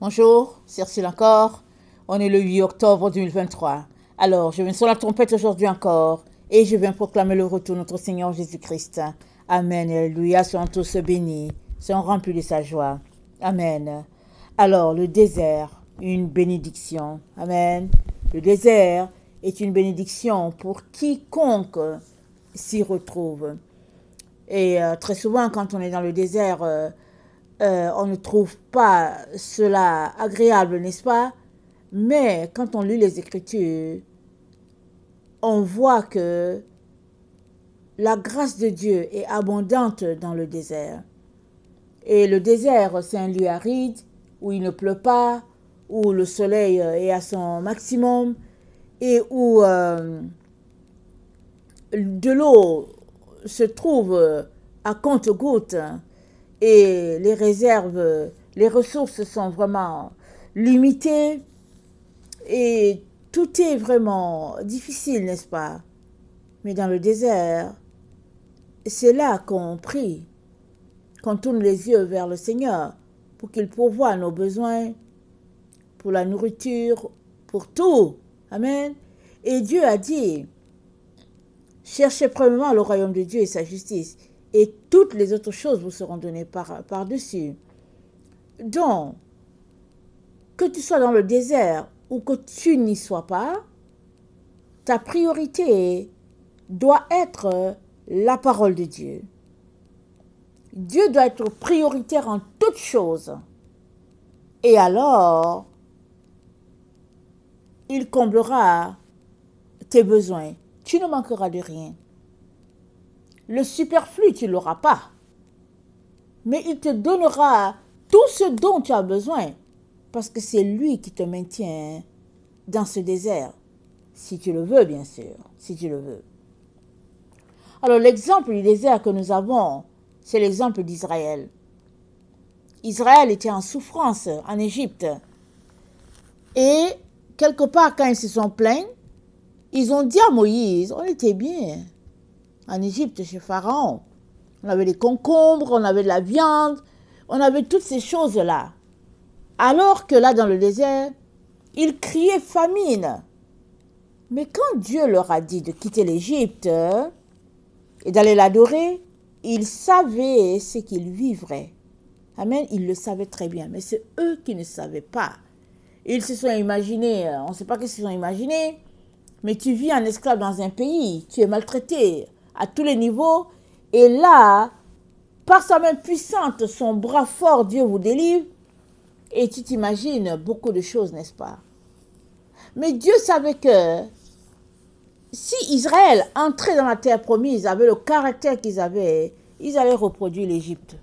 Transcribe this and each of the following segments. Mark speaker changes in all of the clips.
Speaker 1: Bonjour, c'est Ursule encore. On est le 8 octobre 2023. Alors, je viens sur la trompette aujourd'hui encore et je viens proclamer le retour de notre Seigneur Jésus-Christ. Amen. Alléluia. Soyons tous bénis. Soyons remplis de sa joie. Amen. Alors, le désert, une bénédiction. Amen. Le désert est une bénédiction pour quiconque s'y retrouve. Et très souvent, quand on est dans le désert, on ne trouve pas cela agréable, n'est-ce pas? Mais quand on lit les Écritures, on voit que la grâce de Dieu est abondante dans le désert. Et le désert, c'est un lieu aride où il ne pleut pas, où le soleil est à son maximum et où de l'eau se trouve à compte-gouttes et les réserves, les ressources sont vraiment limitées et tout est vraiment difficile, n'est-ce pas? Mais dans le désert, c'est là qu'on prie, qu'on tourne les yeux vers le Seigneur pour qu'il pourvoie nos besoins, pour la nourriture, pour tout. Amen. Et Dieu a dit, cherchez premièrement le royaume de Dieu et sa justice, et toutes les autres choses vous seront données par-dessus. Donc, que tu sois dans le désert ou que tu n'y sois pas, ta priorité doit être la parole de Dieu. Dieu doit être prioritaire en toutes choses. Et alors, il comblera tes besoins. Tu ne manqueras de rien. Le superflu, tu ne l'auras pas. Mais il te donnera tout ce dont tu as besoin. Parce que c'est lui qui te maintient dans ce désert. Si tu le veux, bien sûr. Si tu le veux. Alors, l'exemple du désert que nous avons, c'est l'exemple d'Israël. Israël était en souffrance en Égypte. Et quelque part, quand ils se sont plaints, ils ont dit à Moïse, on était bien en Égypte chez Pharaon. On avait des concombres, on avait de la viande, on avait toutes ces choses-là. Alors que là, dans le désert, ils criaient famine. Mais quand Dieu leur a dit de quitter l'Égypte et d'aller l'adorer, ils savaient ce qu'ils vivraient. Amen, ils le savaient très bien, mais c'est eux qui ne savaient pas. Ils se sont imaginés, on ne sait pas ce qu'ils ont imaginé, mais tu vis en esclave dans un pays, tu es maltraité à tous les niveaux, et là, par sa main puissante, son bras fort, Dieu vous délivre, et tu t'imagines beaucoup de choses, n'est-ce pas? Mais Dieu savait que si Israël entrait dans la terre promise, avait le caractère qu'ils avaient, ils allaient reproduire l'Égypte.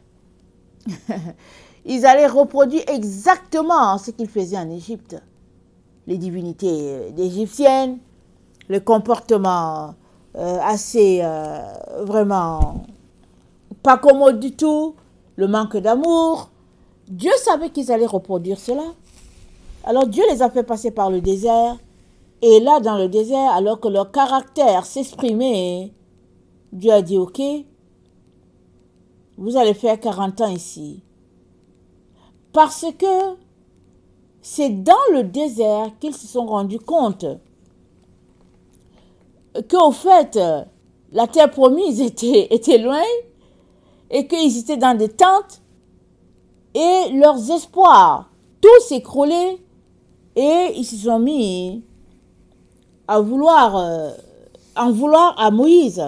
Speaker 1: Ils allaient reproduire exactement ce qu'ils faisaient en Égypte. Les divinités égyptiennes, le comportement assez vraiment pas commode du tout, le manque d'amour. Dieu savait qu'ils allaient reproduire cela. Alors Dieu les a fait passer par le désert. Et là, dans le désert, alors que leur caractère s'exprimait, Dieu a dit, ok, vous allez faire 40 ans ici. Parce que c'est dans le désert qu'ils se sont rendus compte qu'au fait, la terre promise était loin et qu'ils étaient dans des tentes et leurs espoirs, tout s'écroulait et ils se sont mis à en vouloir à Moïse,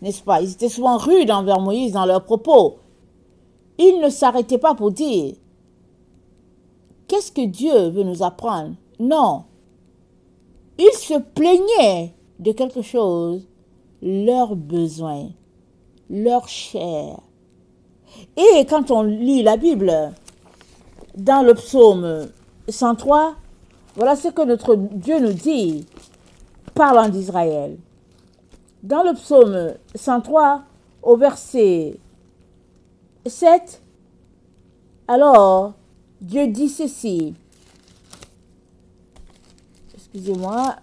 Speaker 1: n'est-ce pas? Ils étaient souvent rudes envers Moïse dans leurs propos. Ils ne s'arrêtaient pas pour dire qu'est-ce que Dieu veut nous apprendre? Non. Ils se plaignaient de quelque chose, leurs besoins, leur chair. Et quand on lit la Bible, dans le psaume 103, voilà ce que notre Dieu nous dit, parlant d'Israël. Dans le psaume 103, au verset 7, alors, Dieu dit ceci. Excusez-moi.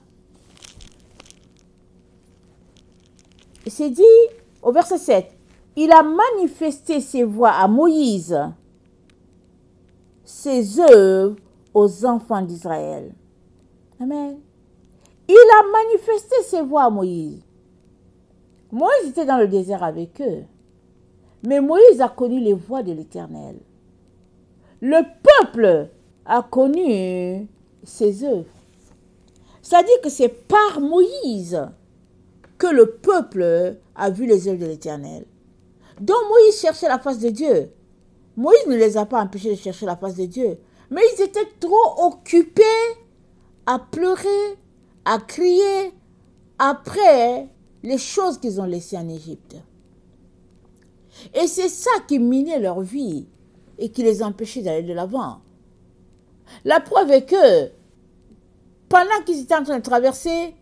Speaker 1: C'est dit au verset 7. Il a manifesté ses voies à Moïse, ses œuvres aux enfants d'Israël. Amen. Il a manifesté ses voies à Moïse. Moïse était dans le désert avec eux. Mais Moïse a connu les voies de l'Éternel. Le peuple a connu ses œuvres. C'est-à-dire que c'est par Moïse que le peuple a vu les œuvres de l'Éternel. Donc Moïse cherchait la face de Dieu. Moïse ne les a pas empêchés de chercher la face de Dieu. Mais ils étaient trop occupés à pleurer, à crier après les choses qu'ils ont laissées en Égypte. Et c'est ça qui minait leur vie et qui les empêchait d'aller de l'avant. La preuve est que pendant qu'ils étaient en train de traverser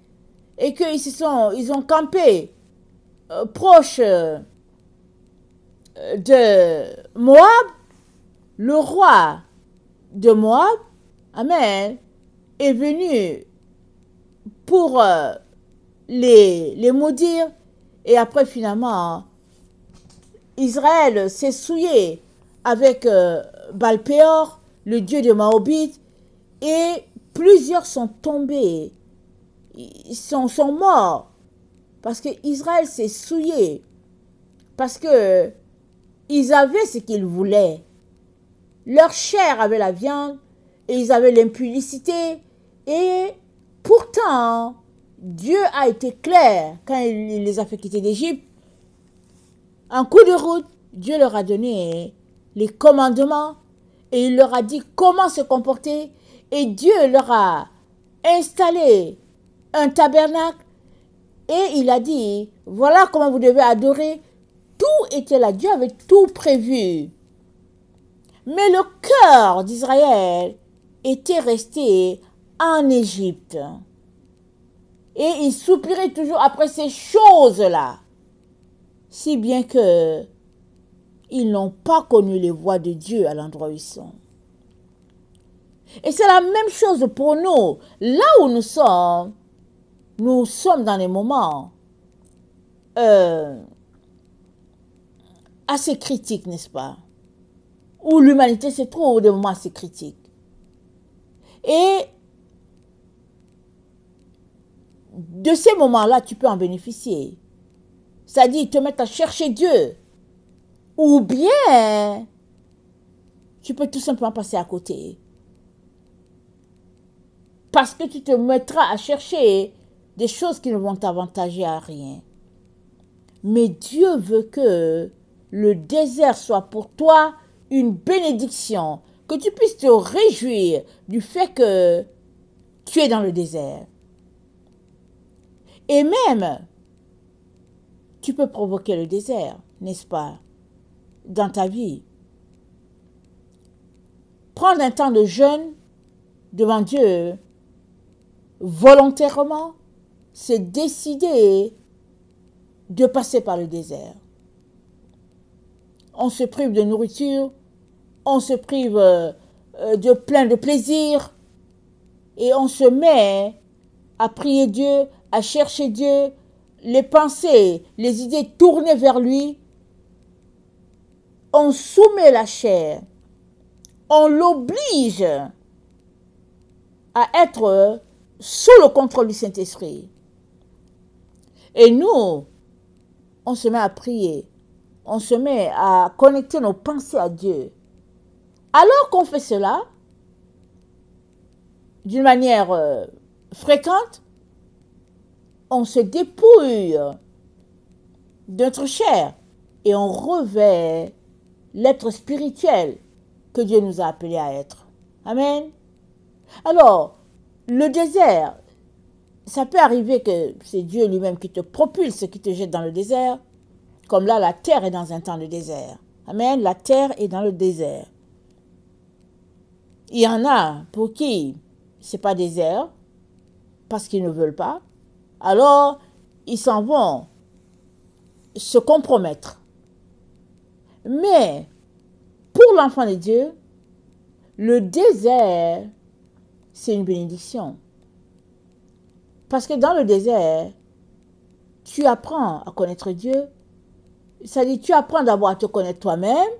Speaker 1: et qu'ils ont campé proche de Moab, le roi de Moab, amen, est venu pour les maudire. Et après, finalement, Israël s'est souillé avec Baal-Péor, le dieu de Moabite, et plusieurs sont tombés, ils sont morts, parce que Israël s'est souillé, parce que ils avaient ce qu'ils voulaient. Leur chair avait la viande, et ils avaient l'impudicité, et pourtant, Dieu a été clair quand il les a fait quitter d'Égypte. En coup de route, Dieu leur a donné les commandements et il leur a dit comment se comporter. Et Dieu leur a installé un tabernacle et il a dit, voilà comment vous devez adorer. Tout était là, Dieu avait tout prévu. Mais le cœur d'Israël était resté en Égypte. Et ils soupiraient toujours après ces choses-là. Si bien que ils n'ont pas connu les voies de Dieu à l'endroit où ils sont. Et c'est la même chose pour nous. Là où nous sommes dans des moments assez critiques, n'est-ce pas? Où l'humanité se trouve des moments assez critiques. Et de ces moments-là, tu peux en bénéficier. C'est-à-dire te mettre à chercher Dieu. Ou bien, tu peux tout simplement passer à côté. Parce que tu te mettras à chercher des choses qui ne vont t'avantager à rien. Mais Dieu veut que le désert soit pour toi une bénédiction. Que tu puisses te réjouir du fait que tu es dans le désert. Et même, tu peux provoquer le désert, n'est-ce pas, dans ta vie. Prendre un temps de jeûne devant Dieu, volontairement, c'est décider de passer par le désert. On se prive de nourriture, on se prive de plein de plaisirs, et on se met à prier Dieu, à chercher Dieu, les pensées, les idées tournées vers lui. On soumet la chair, on l'oblige à être sous le contrôle du Saint-Esprit. Et nous, on se met à prier, on se met à connecter nos pensées à Dieu. Alors qu'on fait cela, d'une manière fréquente, on se dépouille de notre chair et on revêt l'être spirituel que Dieu nous a appelés à être. Amen. Alors, le désert, ça peut arriver que c'est Dieu lui-même qui te propulse, qui te jette dans le désert. Comme là, la terre est dans un temps de désert. Amen. La terre est dans le désert. Il y en a pour qui c'est pas désert, parce qu'ils ne veulent pas. Alors, ils s'en vont se compromettre. Mais, pour l'enfant de Dieu, le désert, c'est une bénédiction. Parce que dans le désert, tu apprends à connaître Dieu. C'est-à-dire, tu apprends d'abord à te connaître toi-même.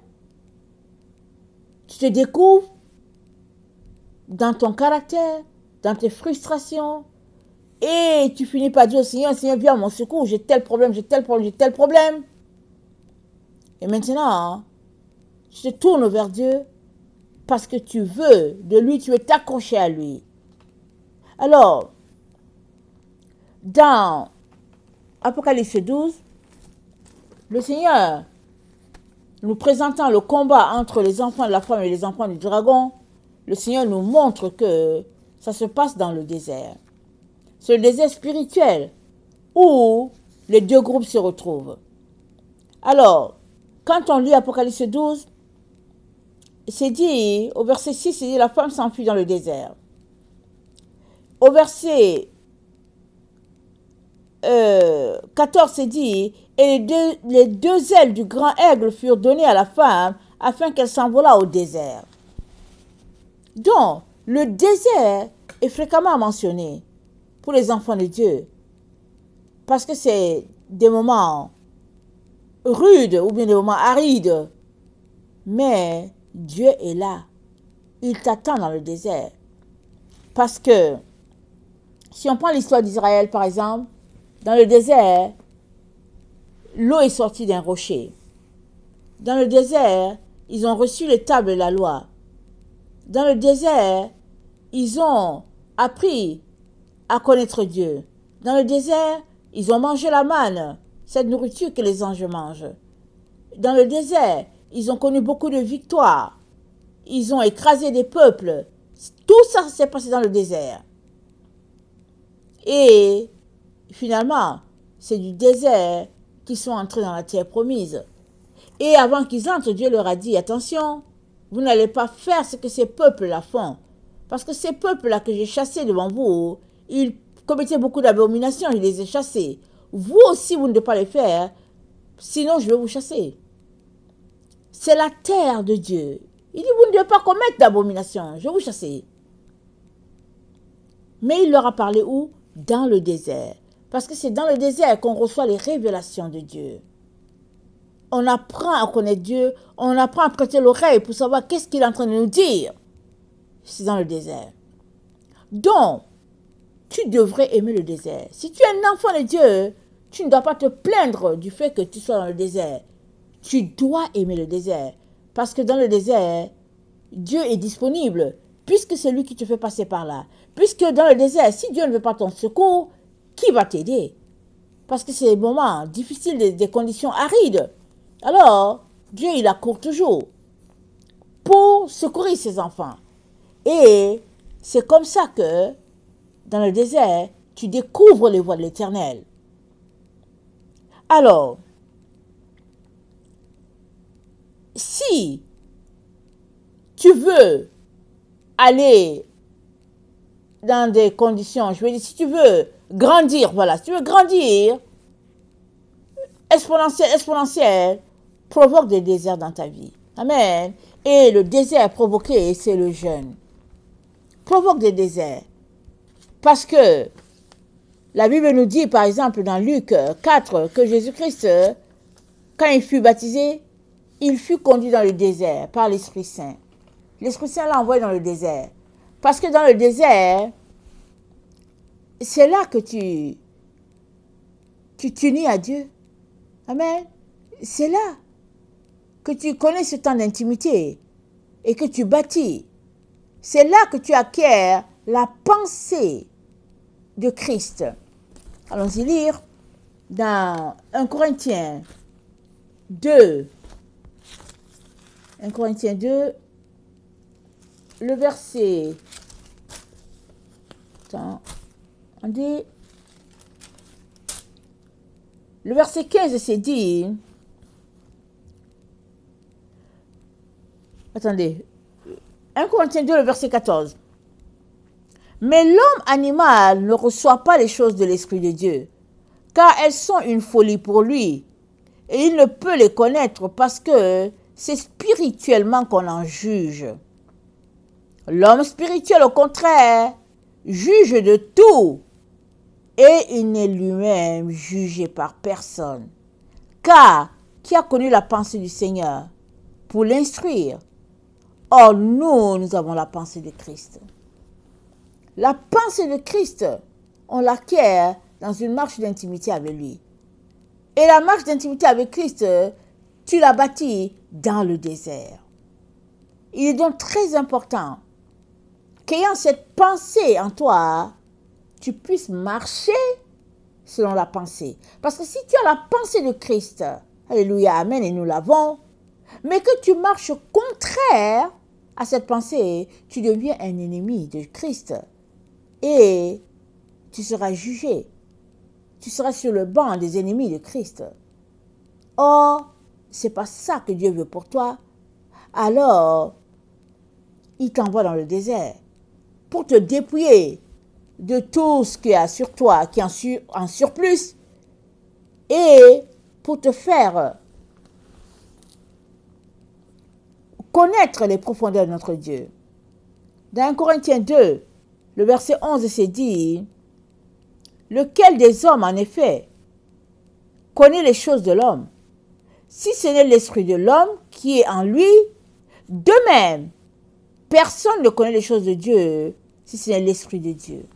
Speaker 1: Tu te découvres, dans ton caractère, dans tes frustrations, et tu finis par dire au Seigneur, Seigneur, viens à mon secours, j'ai tel problème, j'ai tel problème, j'ai tel problème. Et maintenant, tu te tournes vers Dieu parce que tu veux de lui, tu veux t'accrocher à lui. Alors, dans Apocalypse 12, le Seigneur, nous présentant le combat entre les enfants de la femme et les enfants du dragon, le Seigneur nous montre que ça se passe dans le désert. C'est le désert spirituel où les deux groupes se retrouvent. Alors, quand on lit Apocalypse 12, c'est dit, au verset 6, c'est dit, la femme s'enfuit dans le désert. Au verset 14, c'est dit, et les deux ailes du grand aigle furent données à la femme afin qu'elle s'envolât au désert. Donc, le désert est fréquemment mentionné pour les enfants de Dieu parce que c'est des moments rudes ou bien des moments arides. Mais Dieu est là. Il t'attend dans le désert. Parce que si on prend l'histoire d'Israël, par exemple, dans le désert, l'eau est sortie d'un rocher. Dans le désert, ils ont reçu les tables de la loi. Dans le désert, ils ont appris à connaître Dieu. Dans le désert, ils ont mangé la manne, cette nourriture que les anges mangent. Dans le désert, ils ont connu beaucoup de victoires. Ils ont écrasé des peuples. Tout ça s'est passé dans le désert. Et finalement, c'est du désert qu'ils sont entrés dans la terre promise. Et avant qu'ils entrent, Dieu leur a dit, attention, vous n'allez pas faire ce que ces peuples-là font. Parce que ces peuples-là que j'ai chassés devant vous, ils commettaient beaucoup d'abominations, je les ai chassés. Vous aussi, vous ne devez pas les faire, sinon je vais vous chasser. C'est la terre de Dieu. Il dit, vous ne devez pas commettre d'abominations, je vais vous chasser. Mais il leur a parlé où? Dans le désert. Parce que c'est dans le désert qu'on reçoit les révélations de Dieu. On apprend à connaître Dieu, on apprend à prêter l'oreille pour savoir qu'est-ce qu'il est en train de nous dire. C'est dans le désert. Donc, tu devrais aimer le désert. Si tu es un enfant de Dieu, tu ne dois pas te plaindre du fait que tu sois dans le désert. Tu dois aimer le désert. Parce que dans le désert, Dieu est disponible, puisque c'est lui qui te fait passer par là. Puisque dans le désert, si Dieu ne veut pas ton secours, qui va t'aider? Parce que c'est des moments difficiles, des conditions arides. Alors, Dieu, il accourt toujours pour secourir ses enfants. Et c'est comme ça que, dans le désert, tu découvres les voies de l'Éternel. Alors, si tu veux aller dans des conditions, je veux dire, si tu veux grandir, voilà, si tu veux grandir, exponentiel, provoque des déserts dans ta vie. Amen. Et le désert provoqué, c'est le jeûne. Provoque des déserts. Parce que la Bible nous dit, par exemple, dans Luc 4, que Jésus-Christ, quand il fut baptisé, il fut conduit dans le désert par l'Esprit Saint. L'Esprit Saint l'a envoyé dans le désert. Parce que dans le désert, c'est là que tu t'unis à Dieu. Amen. C'est là que tu connais ce temps d'intimité et que tu bâtis. C'est là que tu acquiers la pensée de Christ. Allons-y lire dans 1 Corinthiens 2. 1 Corinthiens 2, le verset. Attends, on dit. Le verset 15, c'est dit. Attendez. 1 Corinthiens 2, le verset 14. Mais l'homme animal ne reçoit pas les choses de l'Esprit de Dieu, car elles sont une folie pour lui, et il ne peut les connaître parce que c'est spirituellement qu'on en juge. L'homme spirituel, au contraire, juge de tout, et il n'est lui-même jugé par personne. Car qui a connu la pensée du Seigneur pour l'instruire? Or, nous avons la pensée de Christ. La pensée de Christ, on l'acquiert dans une marche d'intimité avec lui. Et la marche d'intimité avec Christ, tu l'as bâtie dans le désert. Il est donc très important qu'ayant cette pensée en toi, tu puisses marcher selon la pensée. Parce que si tu as la pensée de Christ, alléluia, amen, et nous l'avons, mais que tu marches contraire à cette pensée, tu deviens un ennemi de Christ. Et tu seras jugé. Tu seras sur le banc des ennemis de Christ. Or, ce n'est pas ça que Dieu veut pour toi. Alors, il t'envoie dans le désert pour te dépouiller de tout ce qu'il y a sur toi, qui est en surplus, et pour te faire connaître les profondeurs de notre Dieu. Dans 1 Corinthiens 2, le verset 11, c'est dit, « Lequel des hommes, en effet, connaît les choses de l'homme, si ce n'est l'esprit de l'homme qui est en lui, de même, personne ne connaît les choses de Dieu, si ce n'est l'esprit de Dieu. »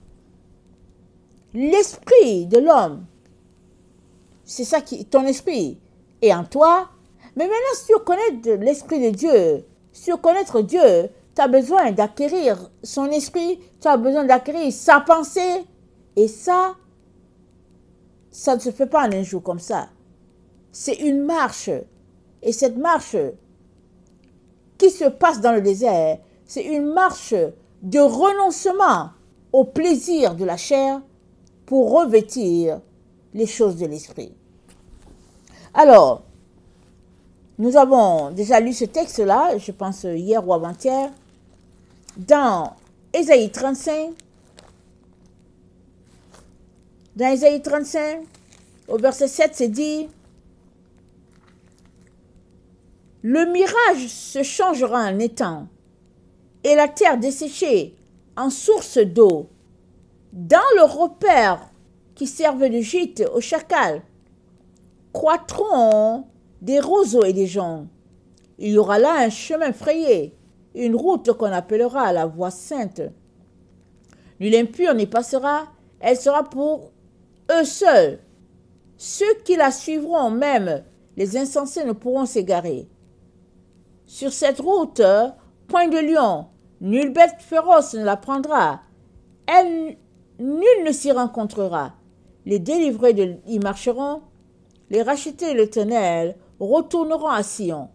Speaker 1: L'esprit de l'homme, c'est ça qui, ton esprit est en toi. Mais maintenant, si tu connais l'esprit de Dieu, si tu veux connaître Dieu, tu as besoin d'acquérir son esprit, tu as besoin d'acquérir sa pensée. Et ça ne se fait pas en un jour comme ça. C'est une marche. Et cette marche qui se passe dans le désert, c'est une marche de renoncement au plaisir de la chair pour revêtir les choses de l'esprit. Alors, nous avons déjà lu ce texte-là, je pense hier ou avant-hier, dans Ésaïe 35. Dans Ésaïe 35, au verset 7, c'est dit, « Le mirage se changera en étang, et la terre desséchée en source d'eau. Dans le repère qui servait de gîte aux chacals, croîtront des roseaux et des joncs. Il y aura là un chemin frayé, une route qu'on appellera la voie sainte. Nul impur n'y passera, elle sera pour eux seuls. Ceux qui la suivront même, les insensés ne pourront s'égarer. Sur cette route, point de lion, nulle bête féroce ne la prendra. Nul ne s'y rencontrera. Les délivrés y marcheront, les rachetés de l'Éternel retourneront à Sion. »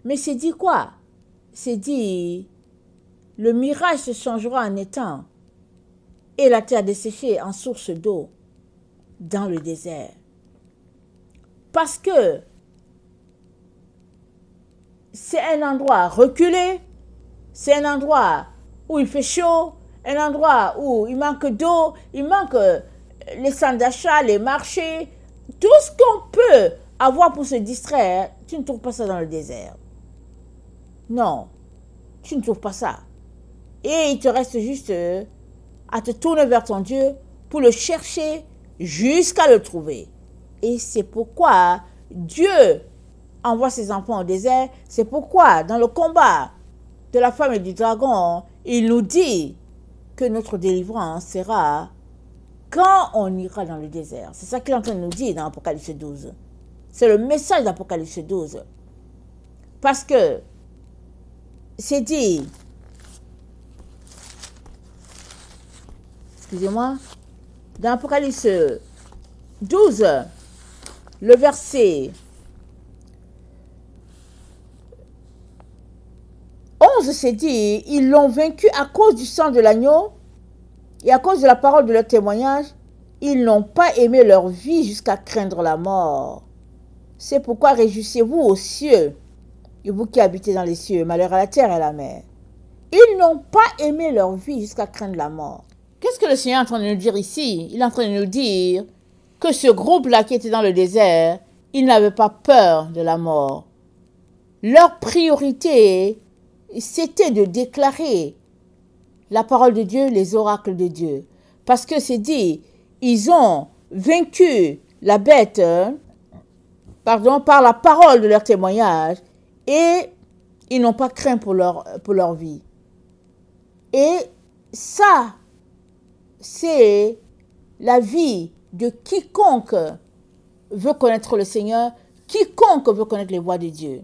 Speaker 1: Mais c'est dit quoi? C'est dit, le mirage se changera en étang, et la terre desséchée en source d'eau dans le désert. Parce que c'est un endroit reculé, c'est un endroit où il fait chaud, un endroit où il manque d'eau, il manque les centres d'achat, les marchés, tout ce qu'on peut avoir pour se distraire, tu ne trouves pas ça dans le désert. Non, tu ne trouves pas ça. Et il te reste juste à te tourner vers ton Dieu pour le chercher jusqu'à le trouver. Et c'est pourquoi Dieu envoie ses enfants au désert. C'est pourquoi dans le combat de la femme et du dragon, il nous dit que notre délivrance sera quand on ira dans le désert. C'est ça qu'il est en train de nous dire dans Apocalypse 12. C'est le message d'Apocalypse 12. Parce que c'est dit, excusez-moi, dans Apocalypse 12, le verset 11, c'est dit, ils l'ont vaincu à cause du sang de l'agneau et à cause de la parole de leur témoignage. Ils n'ont pas aimé leur vie jusqu'à craindre la mort. C'est pourquoi réjouissez-vous aux cieux, et vous qui habitez dans les cieux, malheur à la terre et à la mer. Ils n'ont pas aimé leur vie jusqu'à craindre la mort. Qu'est-ce que le Seigneur est en train de nous dire ici? Il est en train de nous dire que ce groupe-là qui était dans le désert, ils n'avaient pas peur de la mort. Leur priorité, c'était de déclarer la parole de Dieu, les oracles de Dieu. Parce que c'est dit, ils ont vaincu la bête, par la parole de leur témoignage, et ils n'ont pas craint pour leur vie. Et ça, c'est la vie de quiconque veut connaître le Seigneur, quiconque veut connaître les voies de Dieu.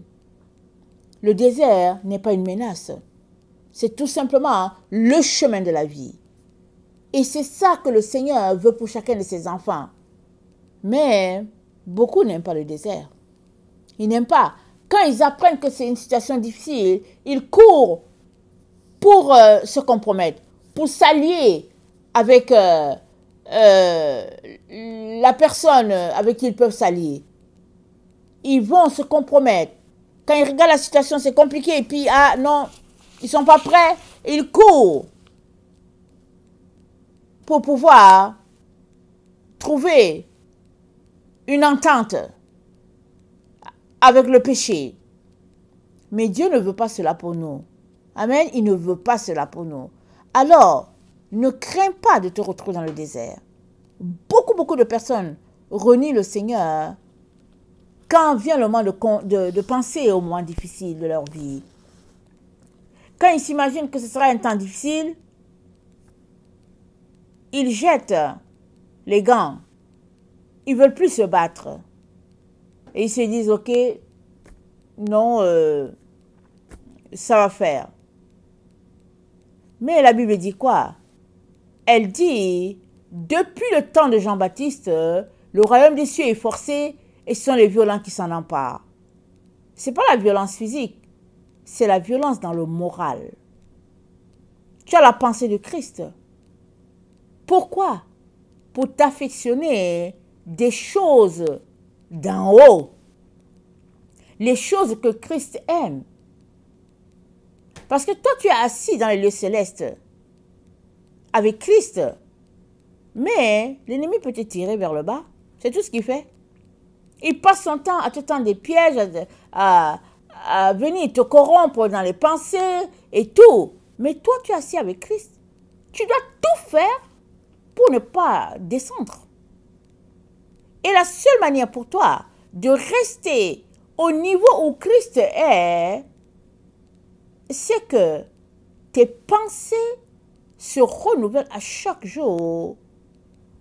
Speaker 1: Le désert n'est pas une menace. C'est tout simplement le chemin de la vie. Et c'est ça que le Seigneur veut pour chacun de ses enfants. Mais beaucoup n'aiment pas le désert. Ils n'aiment pas. Quand ils apprennent que c'est une situation difficile, ils courent pour se compromettre, pour s'allier avec la personne avec qui ils peuvent s'allier. Ils vont se compromettre. Quand ils regardent la situation, c'est compliqué. Et puis, ah non, ils ne sont pas prêts. Ils courent pour pouvoir trouver une entente avec le péché. Mais Dieu ne veut pas cela pour nous. Amen. Il ne veut pas cela pour nous. Alors, ne crains pas de te retrouver dans le désert. Beaucoup de personnes renient le Seigneur quand vient le moment de penser aux moments difficiles de leur vie. Quand ils s'imaginent que ce sera un temps difficile, ils jettent les gants. Ils ne veulent plus se battre. Et ils se disent, ok, non, ça va faire. Mais la Bible dit quoi? Elle dit, depuis le temps de Jean-Baptiste, le royaume des cieux est forcé et ce sont les violents qui s'en emparent. Ce n'est pas la violence physique, c'est la violence dans le moral. Tu as la pensée de Christ. Pourquoi? Pour t'affectionner des choses d'en haut. Les choses que Christ aime. Parce que toi, tu es assis dans les lieux célestes avec Christ. Mais l'ennemi peut te tirer vers le bas. C'est tout ce qu'il fait. Il passe son temps à te tendre des pièges, à venir te corrompre dans les pensées et tout. Mais toi, tu es assis avec Christ. Tu dois tout faire pour ne pas descendre. Et la seule manière pour toi de rester au niveau où Christ est, c'est que tes pensées se renouvellent à chaque jour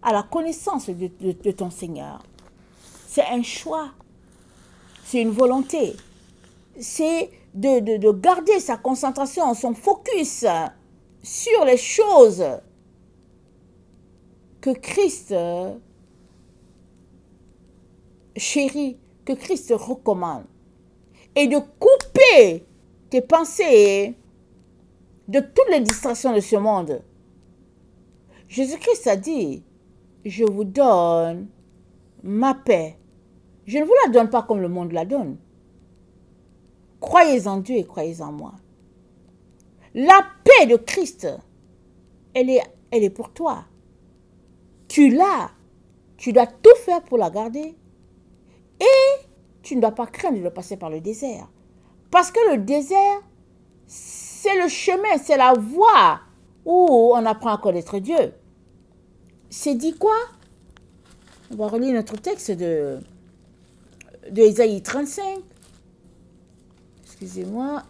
Speaker 1: à la connaissance de ton Seigneur. C'est un choix, c'est une volonté. C'est de garder sa concentration, son focus sur les choses que Christ chérit, que Christ recommande. Et de couper tes pensées de toutes les distractions de ce monde. Jésus-Christ a dit, je vous donne ma paix. Je ne vous la donne pas comme le monde la donne. Croyez en Dieu et croyez en moi. La paix de Christ, elle est pour toi. Tu l'as. Tu dois tout faire pour la garder. Et tu ne dois pas craindre de passer par le désert. Parce que le désert, c'est le chemin, c'est la voie où on apprend à connaître Dieu. C'est dit quoi? On va relire notre texte de Ésaïe 35. Excusez-moi.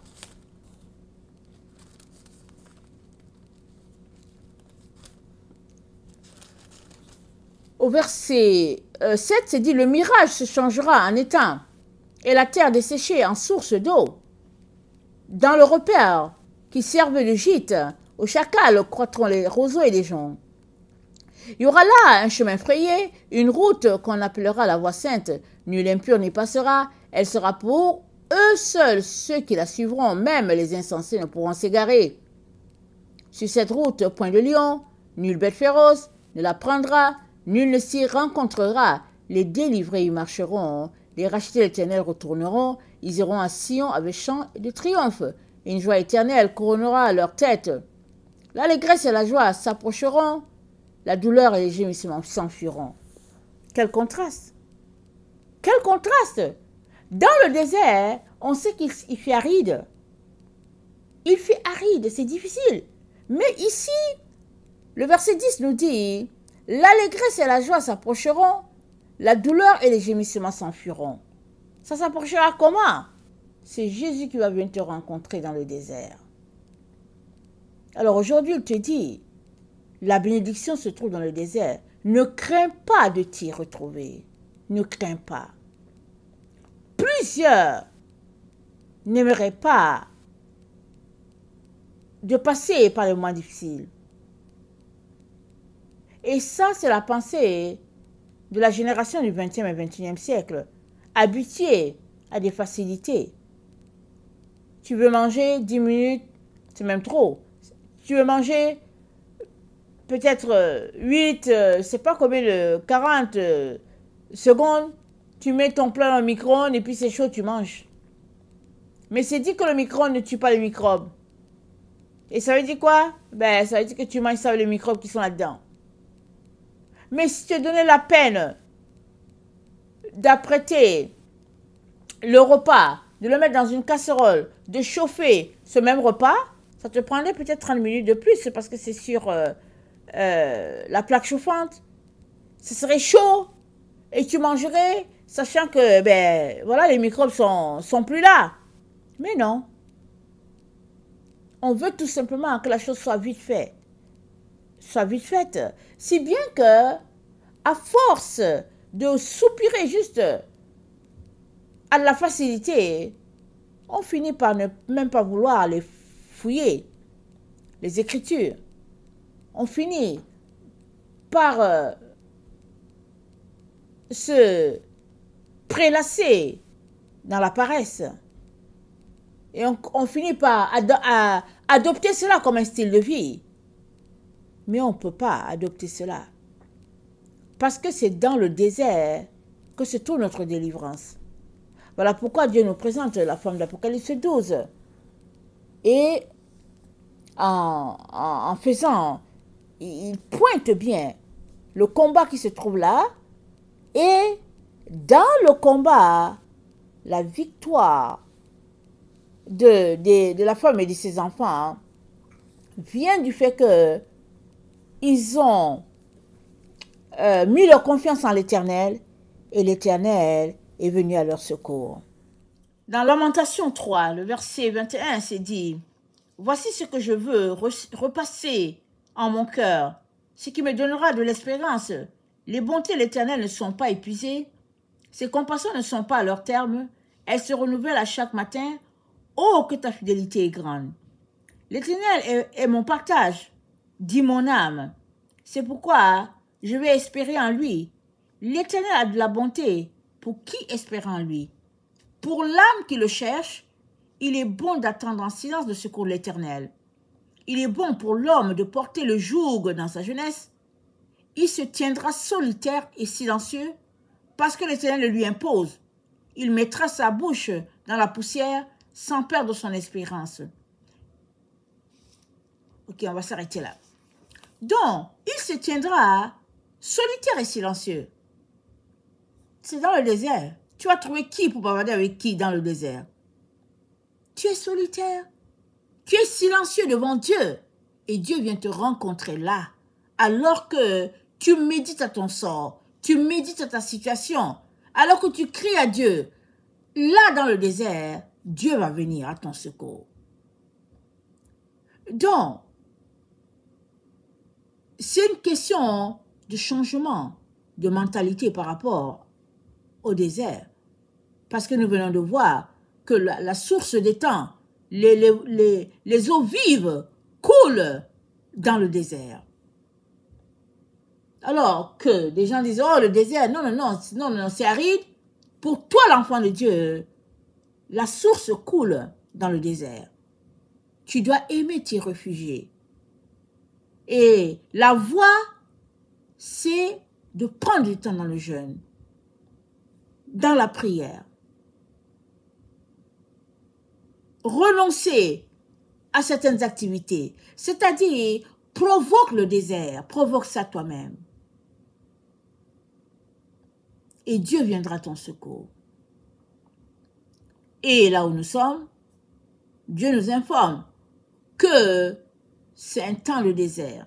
Speaker 1: Au verset 7, c'est dit, le mirage se changera en étang et la terre desséchée en source d'eau. Dans le repère qui servait de gîte, aux chacals croîtront les roseaux et les joncs. Il y aura là un chemin frayé, une route qu'on appellera la voie sainte. Nul impur n'y passera, elle sera pour eux seuls, ceux qui la suivront, même les insensés ne pourront s'égarer. Sur cette route, point de lion, nulle bête féroce ne la prendra, nul ne s'y rencontrera. Les délivrés y marcheront, les rachetés de l'Éternel retourneront, ils iront à Sion avec chant de triomphe. Une joie éternelle couronnera leur tête. L'allégresse et la joie s'approcheront, la douleur et les gémissements s'enfuiront. Quel contraste! Quel contraste! Dans le désert, on sait qu'il fait aride. Il fait aride, c'est difficile. Mais ici, le verset 10 nous dit, l'allégresse et la joie s'approcheront, la douleur et les gémissements s'enfuiront. Ça s'approchera comment? C'est Jésus qui va venir te rencontrer dans le désert. Alors aujourd'hui, il te dit, La bénédiction se trouve dans le désert. Ne crains pas de t'y retrouver. Ne crains pas. Plusieurs n'aimeraient pas de passer par les moments difficiles. Et ça, c'est la pensée de la génération du 20e et 21e siècle, habituée à des facilités. Tu veux manger 10 minutes, c'est même trop. Tu veux manger peut-être 8, c'est pas combien de 40 secondes, tu mets ton plat dans le micro-ondes et puis c'est chaud, tu manges. Mais c'est dit que le micro-ondes ne tue pas les microbes. Et ça veut dire quoi? Ben, ça veut dire que tu manges ça avec les microbes qui sont là-dedans. Mais si tu te donnais la peine d'apprêter le repas, de le mettre dans une casserole, de chauffer ce même repas, ça te prendrait peut-être 30 minutes de plus parce que c'est sur la plaque chauffante. Ce serait chaud et tu mangerais sachant que ben, voilà, les microbes sont plus là. Mais non. On veut tout simplement que la chose soit vite faite. Soit vite faite. Si bien que, à force de soupirer juste à la facilité, on finit par ne même pas vouloir aller fouiller les Écritures. On finit par se prélasser dans la paresse. Et on finit par adopter cela comme un style de vie. Mais on ne peut pas adopter cela. Parce que c'est dans le désert que se trouve notre délivrance. Voilà pourquoi Dieu nous présente la femme d'Apocalypse 12. Et en faisant, il pointe bien le combat qui se trouve là. Et dans le combat, la victoire de la femme et de ses enfants vient du fait que ils ont mis leur confiance en l'Éternel et l'Éternel est venu à leur secours. Dans Lamentation 3, le verset 21, c'est dit « Voici ce que je veux repasser en mon cœur, ce qui me donnera de l'espérance. Les bontés de l'Éternel ne sont pas épuisées, ses compassions ne sont pas à leur terme, elles se renouvellent à chaque matin. Oh, que ta fidélité est grande! L'Éternel est mon partage, dit mon âme. C'est pourquoi je vais espérer en lui. L'Éternel a de la bonté pour qui espère en lui. Pour l'âme qui le cherche, il est bon d'attendre en silence le secours de l'Éternel. Il est bon pour l'homme de porter le joug dans sa jeunesse. Il se tiendra solitaire et silencieux parce que l'Éternel le lui impose. Il mettra sa bouche dans la poussière sans perdre son espérance. Ok, on va s'arrêter là. Donc, il se tiendra solitaire et silencieux. C'est dans le désert. Tu vas trouver qui pour bavarder avec qui dans le désert? Tu es solitaire. Tu es silencieux devant Dieu. Et Dieu vient te rencontrer là. Alors que tu médites à ton sort. Tu médites à ta situation. Alors que tu cries à Dieu. Là, dans le désert, Dieu va venir à ton secours. Donc, c'est une question de changement de mentalité par rapport au désert. Parce que nous venons de voir que la source des temps, les eaux vives coulent dans le désert. Alors que des gens disent, oh le désert, non, c'est aride. Pour toi l'enfant de Dieu, la source coule dans le désert. Tu dois aimer t'y réfugier. Et la voie, c'est de prendre du temps dans le jeûne, dans la prière. Renoncer à certaines activités, c'est-à-dire provoque le désert, provoque ça toi-même. Et Dieu viendra à ton secours. Et là où nous sommes, Dieu nous informe que c'est un temps de désert,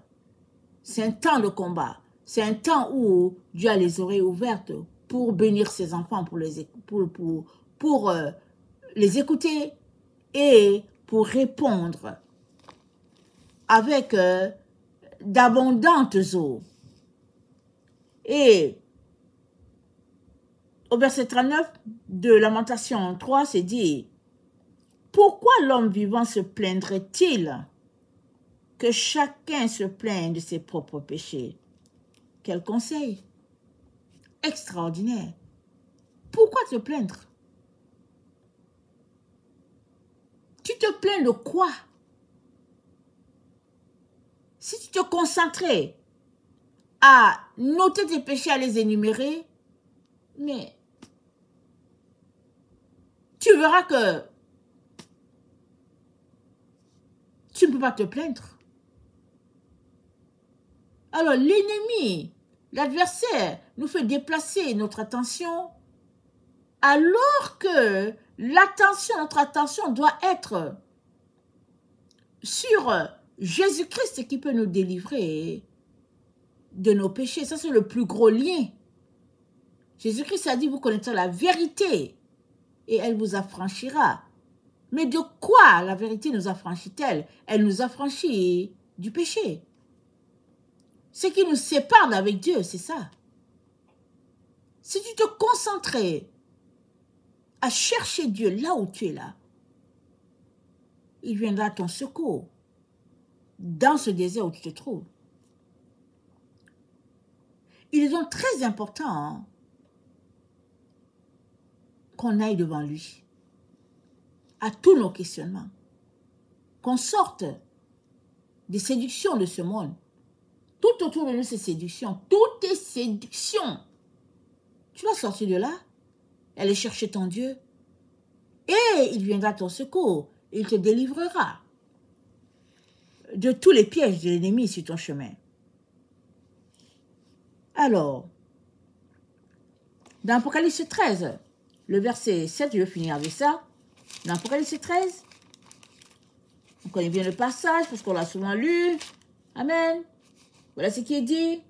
Speaker 1: c'est un temps de combat, c'est un temps où Dieu a les oreilles ouvertes pour bénir ses enfants, pour les écouter et pour répondre avec d'abondantes eaux. Et au verset 39 de Lamentation 3, c'est dit, pourquoi l'homme vivant se plaindrait-il que chacun se plaigne de ses propres péchés? Quel conseil extraordinaire. Pourquoi te plaindre? Tu te plains de quoi? Si tu te concentrais à noter tes péchés, à les énumérer, mais tu verras que tu ne peux pas te plaindre. Alors l'ennemi, l'adversaire, nous fait déplacer notre attention alors que notre attention doit être sur Jésus-Christ qui peut nous délivrer de nos péchés. Ça, c'est le plus gros lien. Jésus-Christ a dit, vous connaîtrez la vérité et elle vous affranchira. Mais de quoi la vérité nous affranchit-elle? Elle nous affranchit du péché. Ce qui nous sépare d'avec Dieu, c'est ça. Si tu te concentrais à chercher Dieu là où tu es là, il viendra à ton secours dans ce désert où tu te trouves. Il est donc très important qu'on aille devant lui à tous nos questionnements, qu'on sorte des séductions de ce monde. Tout autour de nous, c'est séduction. Tout est séduction. Tu vas sortir de là, aller chercher ton Dieu, et il viendra à ton secours. Il te délivrera de tous les pièges de l'ennemi sur ton chemin. Alors, dans Apocalypse 13, le verset 7, je vais finir avec ça. Dans Apocalypse 13, on connaît bien le passage parce qu'on l'a souvent lu. Amen. Voilà ce qui est dit.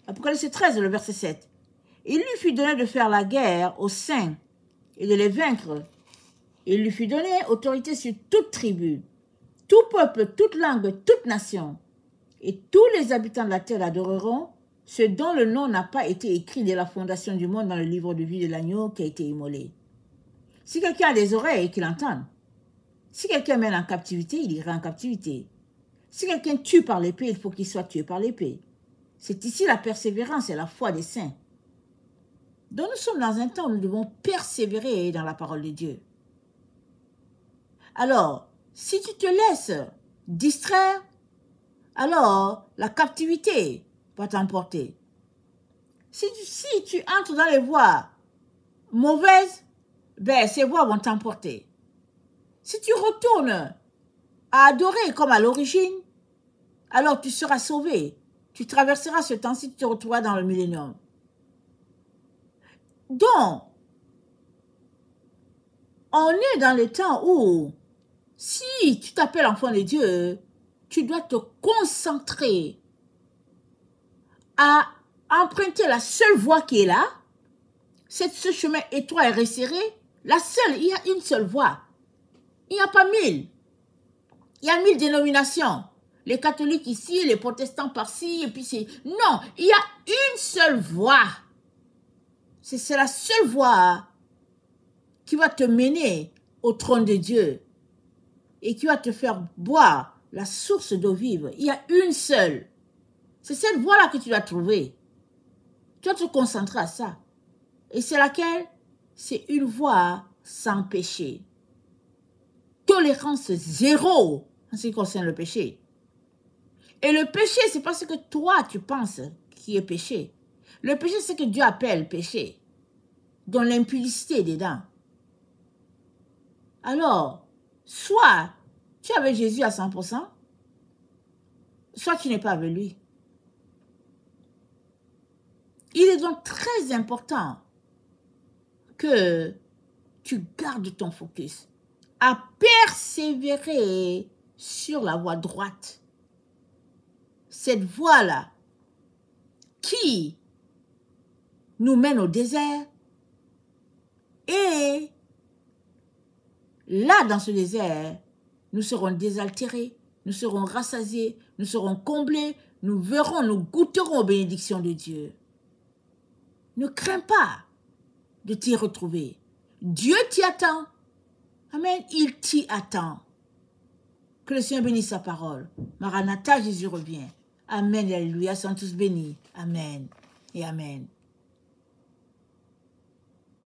Speaker 1: Apocalypse 13, le verset 7. Il lui fut donné de faire la guerre aux saints et de les vaincre. Il lui fut donné autorité sur toute tribu, tout peuple, toute langue, toute nation. Et tous les habitants de la terre l'adoreront, ceux dont le nom n'a pas été écrit dès la fondation du monde dans le livre de vie de l'agneau qui a été immolé. Si quelqu'un a des oreilles, qu'il entende. Si quelqu'un mène en captivité, il ira en captivité. Si quelqu'un tue par l'épée, il faut qu'il soit tué par l'épée. C'est ici la persévérance et la foi des saints. Donc nous sommes dans un temps où nous devons persévérer dans la parole de Dieu. Alors, si tu te laisses distraire, alors la captivité va t'emporter. Si tu entres dans les voies mauvaises, ben, ces voies vont t'emporter. Si tu retournes à adorer comme à l'origine, alors tu seras sauvé. Tu traverseras ce temps-ci, tu te retrouveras dans le millénium. Donc, on est dans le temps où, si tu t'appelles enfant de Dieu, tu dois te concentrer à emprunter la seule voie qui est là. Ce chemin étroit et resserré, la seule, il y a une seule voie. Il n'y a pas 1000. Il y a 1000 dénominations. Les catholiques ici, les protestants par-ci, et puis c'est... Non, il y a une seule voie. C'est la seule voie qui va te mener au trône de Dieu et qui va te faire boire la source d'eau vive. Il y a une seule. C'est cette voie-là que tu dois trouver. Tu dois te concentrer à ça. Et c'est laquelle? C'est une voie sans péché. Tolérance zéro en ce qui concerne le péché. Et le péché, c'est pas ce que toi tu penses qui est péché. Le péché, c'est ce que Dieu appelle péché. Dont l'impudicité est dedans. Alors, soit tu es avec Jésus à 100%, soit tu n'es pas avec lui. Il est donc très important que tu gardes ton focus à persévérer sur la voie droite. Cette voie-là qui nous mène au désert et là, dans ce désert, nous serons désaltérés, nous serons rassasiés, nous serons comblés, nous verrons, nous goûterons aux bénédictions de Dieu. Ne crains pas de t'y retrouver. Dieu t'y attend. Amen, il t'y attend. Que le Seigneur bénisse sa parole. Maranatha, Jésus revient. Amen, alléluia, sont tous bénis. Amen et amen.